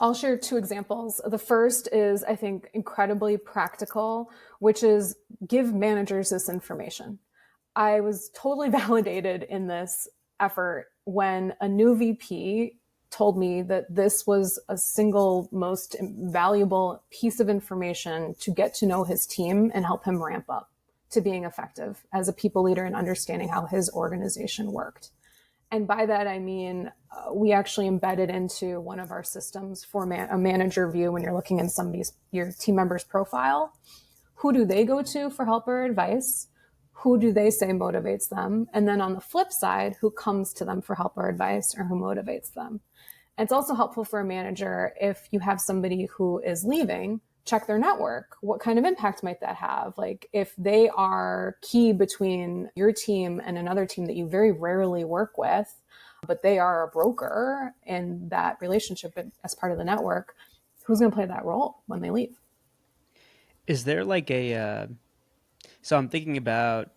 I'll share two examples. The first is, I think, incredibly practical, which is give managers this information. I was totally validated in this effort when a new VP told me that this was a single most valuable piece of information to get to know his team and help him ramp up to being effective as a people leader and understanding how his organization worked. And by that, I mean, we actually embedded into one of our systems for a manager view when you're looking at your team member's profile. Who do they go to for help or advice? Who do they say motivates them? And then on the flip side, who comes to them for help or advice or who motivates them? And it's also helpful for a manager if you have somebody who is leaving, check their network. What kind of impact might that have? Like if they are key between your team and another team that you very rarely work with, but they are a broker in that relationship as part of the network, who's going to play that role when they leave? Is there like so I'm thinking about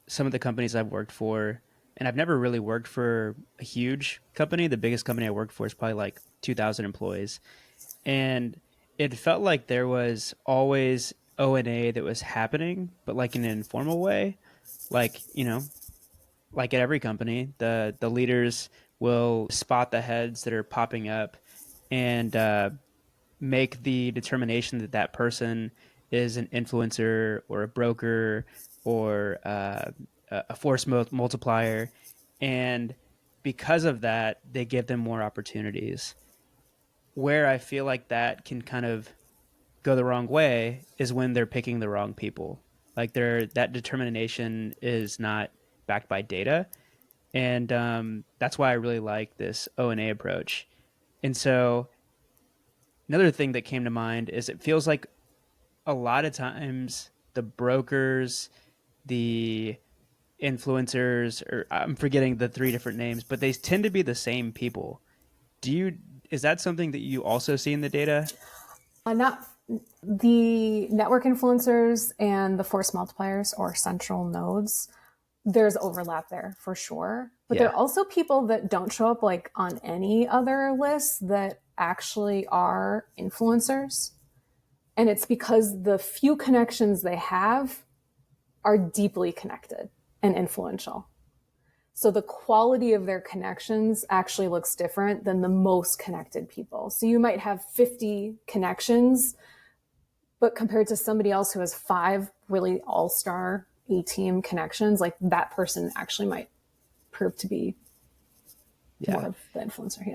some of the companies I've worked for, and I've never really worked for a huge company. The biggest company I worked for is probably like 2,000 employees. And it felt like there was always ONA that was happening, but like in an informal way. Like, like at every company, the leaders will spot the heads that are popping up and make the determination that that person is an influencer or a broker or a force multiplier. And because of that, they give them more opportunities. Where I feel like that can kind of go the wrong way is when they're picking the wrong people. Like that determination is not backed by data, and that's why I really like this ONA approach. And so another thing that came to mind is it feels like a lot of times the brokers, the influencers, or I'm forgetting the three different names, but they tend to be the same people. Do you Is that something that you also see in the data? Not the network influencers and the force multipliers or central nodes. There's overlap there for sure. But there Yeah. are also people that don't show up like on any other list that actually are influencers. And it's because the few connections they have are deeply connected and influential. So the quality of their connections actually looks different than the most connected people. So you might have 50 connections, but compared to somebody else who has 5 really all-star A-team connections, like that person actually might prove to be more Yeah. of the influencer. Yeah.